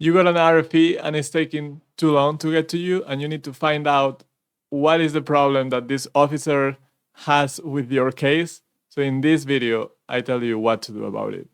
you got an RFE and it's taking too long to get to you, and you need to find out what is the problem that this officer has with your case. So in this video, I tell you what to do about it.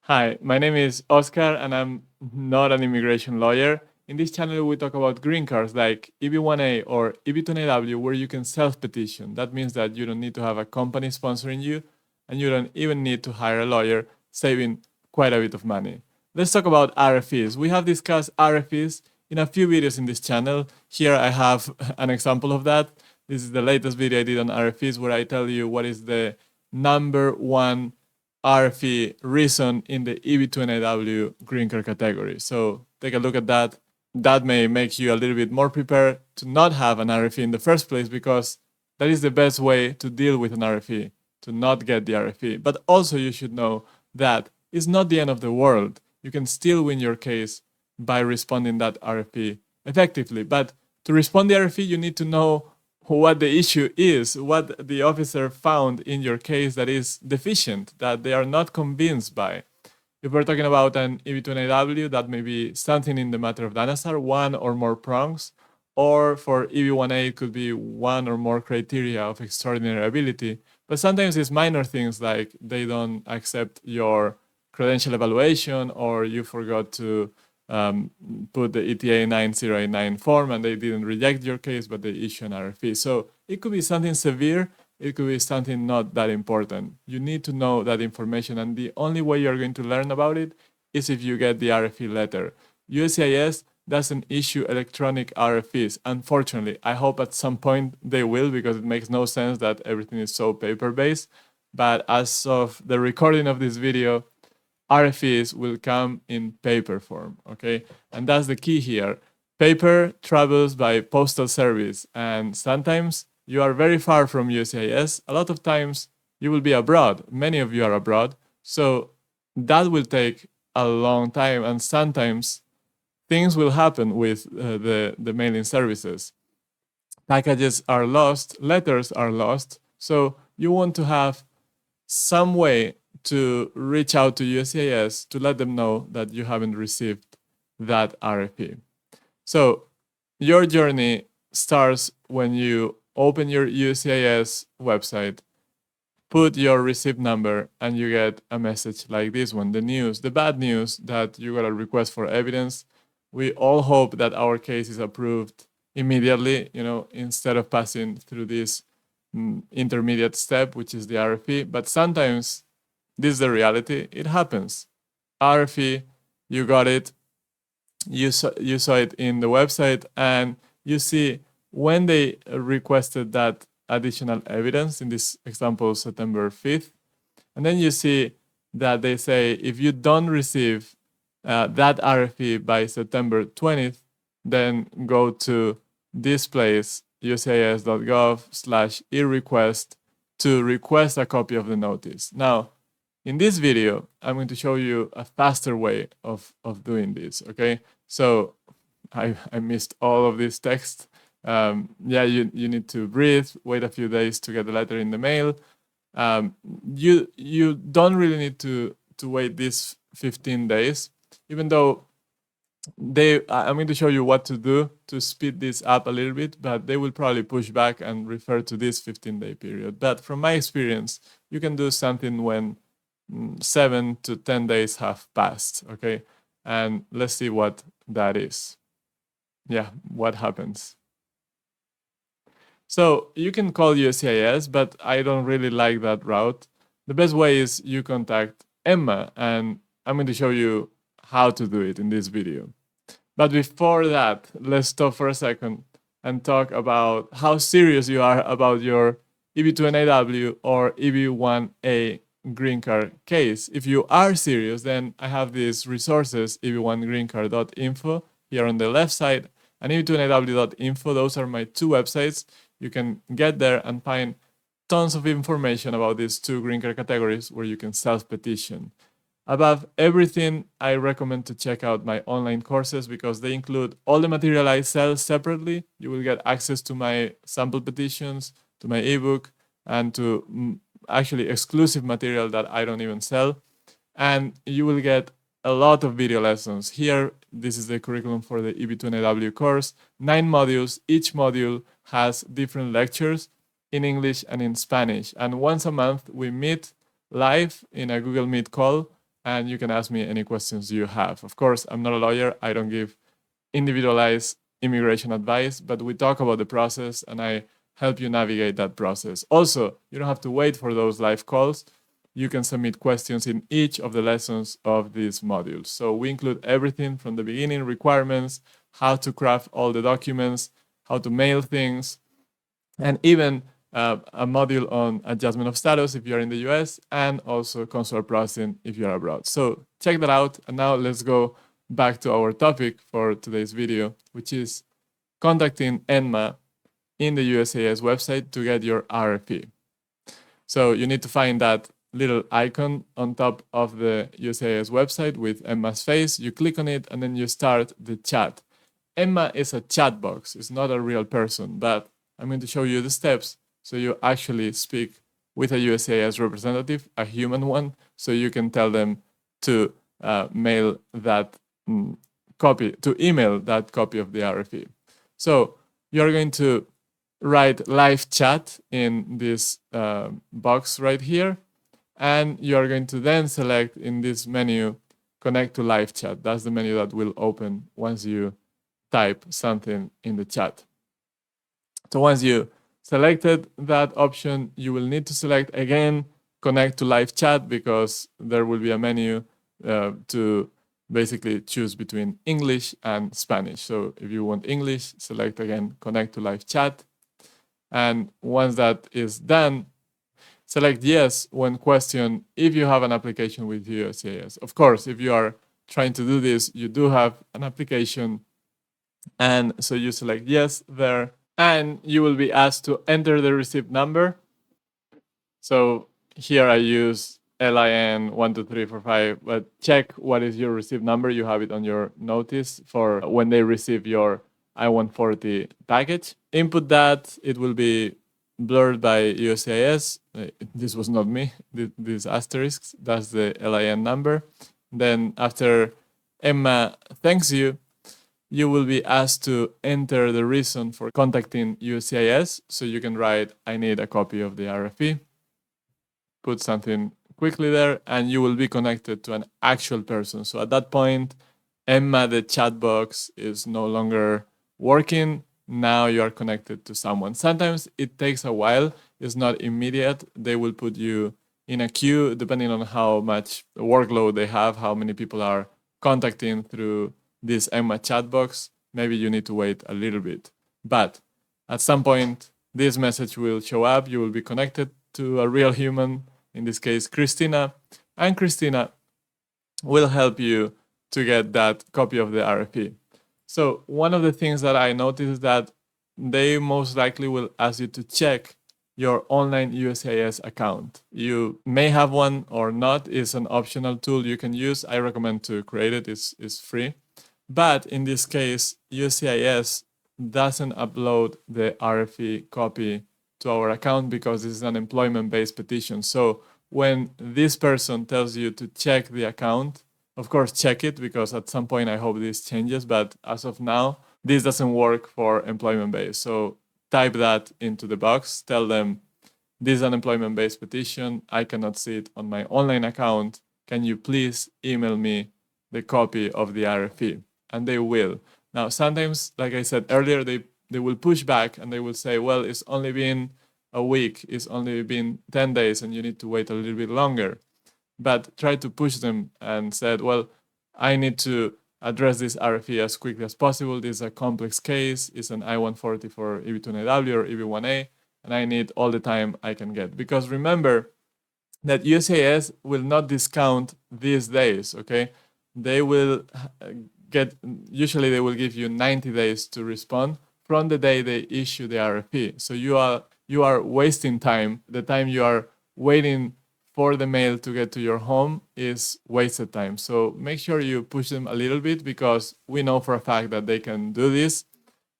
Hi, my name is Oscar and I'm not an immigration lawyer. In this channel, we talk about green cards like EB1A or EB2NAW where you can self-petition. That means that you don't need to have a company sponsoring you and you don't even need to hire a lawyer, saving quite a bit of money. Let's talk about RFEs. We have discussed RFEs in a few videos in this channel. Here I have an example of that. This is the latest video I did on RFEs where I tell you what is the number one RFE reason in the EB2NAW green card category. So take a look at that. That may make you a little bit more prepared to not have an RFE in the first place, because that is the best way to deal with an RFE, to not get the RFE. But also you should know that it's not the end of the world. You can still win your case by responding that RFE effectively. But to respond the RFE, you need to know what the issue is, what the officer found in your case that is deficient, that they are not convinced by. If we're talking about an EB2NAW, that may be something in the matter of DANASAR, one or more prongs, or for EB1A, it could be one or more criteria of extraordinary ability. But sometimes it's minor things like they don't accept your credential evaluation, or you forgot to put the ETA 9089 form and they didn't reject your case, but they issue an RFE. So it could be something severe, it could be something not that important. You need to know that information, and the only way you're going to learn about it is if you get the RFE letter. USCIS doesn't issue electronic RFEs. Unfortunately, I hope at some point they will, because it makes no sense that everything is so paper-based. But as of the recording of this video, RFEs will come in paper form, okay? And that's the key here. Paper travels by postal service, and sometimes you are very far from USCIS. A lot of times you will be abroad. Many of you are abroad. So that will take a long time, and sometimes things will happen with the mailing services. Packages are lost, letters are lost. So you want to have some way to reach out to USCIS to let them know that you haven't received that RFE. So your journey starts when you open your USCIS website, put your receipt number, and you get a message like this one, the news, the bad news that you got a request for evidence. We all hope that our case is approved immediately, instead of passing through this intermediate step, which is the RFE. But sometimes this is the reality. It happens. RFE, you got it. You saw it in the website, and you see when they requested that additional evidence, in this example, September 5th. And then you see that they say, if you don't receive that RFE by September 20th, then go to this place, uscis.gov/eRequest, to request a copy of the notice. Now, in this video, I'm going to show you a faster way of doing this, okay? So I missed all of this text. You need to breathe, wait a few days to get the letter in the mail. You don't really need to wait these 15 days, even though I'm going to show you what to do to speed this up a little bit, but they will probably push back and refer to this 15-day period. But from my experience, you can do something when 7 to 10 days have passed, okay? And let's see what that is. Yeah, what happens. So you can call USCIS, but I don't really like that route. The best way is you contact Emma, and I'm going to show you how to do it in this video. But before that, let's stop for a second and talk about how serious you are about your EB2NAW or EB1A green card case. If you are serious, then I have these resources, eb1greencard.info here on the left side, and eb2naw.info. Those are my two websites. You can get there and find tons of information about these two green card categories where you can self-petition. Above everything, I recommend to check out my online courses because they include all the material I sell separately. You will get access to my sample petitions, to my ebook, and to actually exclusive material that I don't even sell. And you will get a lot of video lessons. Here, this is the curriculum for the EB2NAW course. 9 modules. Each module has different lectures in English and in Spanish. And once a month, we meet live in a Google Meet call, and you can ask me any questions you have. Of course, I'm not a lawyer. I don't give individualized immigration advice, but we talk about the process and I help you navigate that process. Also, you don't have to wait for those live calls. You can submit questions in each of the lessons of these modules. So we include everything from the beginning, requirements, how to craft all the documents, how to mail things, and even a module on adjustment of status if you're in the US, and also consular processing if you're abroad. So check that out. And now let's go back to our topic for today's video, which is contacting ENMA in the USAS website to get your RFE. So you need to find that little icon on top of the USAS website with ENMA's face. You click on it and then you start the chat. ENMA is a chat box. It's not a real person, but I'm going to show you the steps so you actually speak with a USAS representative, a human one, so you can tell them to mail that copy, to email that copy of the RFE. So you're going to write live chat in this box right here, and you're going to then select in this menu connect to live chat. That's the menu that will open once you type something in the chat. So once you selected that option, you will need to select again connect to live chat, because there will be a menu to basically choose between English and Spanish. So if you want English, select again connect to live chat. And once that is done, select yes when questioned if you have an application with USCIS. Of course, if you are trying to do this, you do have an application. And so you select yes there, and you will be asked to enter the receipt number. So here I use LIN 12345, but check what is your receipt number. You have it on your notice for when they receive your I-140 package. Input that, it will be blurred by USCIS. This was not me, these asterisks, that's the LIN number. Then after ENMA thanks you, you will be asked to enter the reason for contacting USCIS. So you can write, I need a copy of the RFE, put something quickly there, and you will be connected to an actual person. So at that point, ENMA, the chat box, is no longer working. Now you are connected to someone. Sometimes it takes a while. It's not immediate. They will put you in a queue depending on how much workload they have, how many people are contacting through this ENMA chat box. Maybe you need to wait a little bit. But at some point, this message will show up. You will be connected to a real human, in this case, Christina. And Christina will help you to get that copy of the RFE. So one of the things that I noticed is that they most likely will ask you to check your online USCIS account. You may have one or not. It's an optional tool you can use. I recommend to create it. It's free. But in this case, USCIS doesn't upload the RFE copy to our account because this is an employment-based petition. So when this person tells you to check the account, of course, check it, because at some point I hope this changes, but as of now, this doesn't work for employment-based. So type that into the box, tell them, this is an employment-based petition, I cannot see it on my online account, can you please email me the copy of the RFE? And they will. Now, sometimes, like I said earlier, they will push back and they will say, well, it's only been a week, it's only been 10 days, and you need to wait a little bit longer. But try to push them and said, well, I need to address this RFE as quickly as possible. This is a complex case. It's an I-140 for EB2NAW or EB1A, and I need all the time I can get. Because remember that USCIS will not discount these days, okay? They will usually they will give you 90 days to respond from the day they issue the RFE. So you are wasting time. The time you are waiting for the mail to get to your home is wasted time. So make sure you push them a little bit, because we know for a fact that they can do this.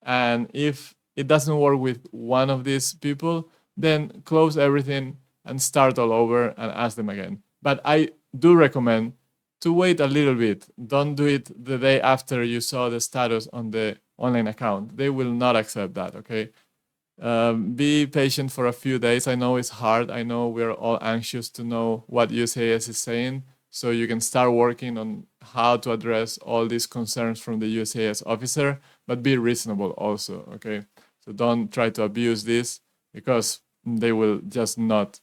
And if it doesn't work with one of these people, then close everything and start all over and ask them again. But I do recommend to wait a little bit. Don't do it the day after you saw the status on the online account. They will not accept that, okay? Be patient for a few days. I know it's hard. I know we're all anxious to know what USCIS is saying, so you can start working on how to address all these concerns from the USCIS officer, but be reasonable also, okay? So don't try to abuse this because they will just not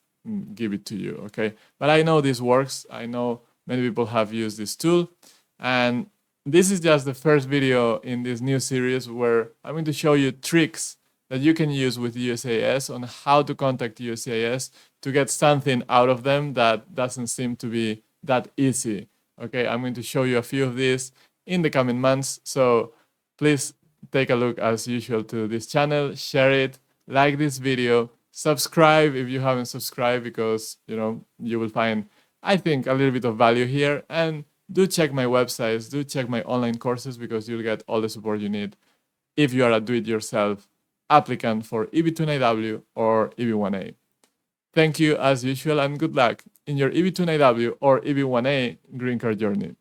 give it to you, okay? But I know this works. I know many people have used this tool, and this is just the first video in this new series where I'm going to show you tricks that you can use with USCIS on how to contact USCIS to get something out of them that doesn't seem to be that easy. Okay, I'm going to show you a few of these in the coming months. So please take a look as usual to this channel, share it, like this video, subscribe if you haven't subscribed because you will find, I think, a little bit of value here. And do check my websites, do check my online courses because you'll get all the support you need if you are a do-it-yourself applicant for EB2NIW or EB1A. Thank you as usual and good luck in your EB2NIW or EB1A green card journey.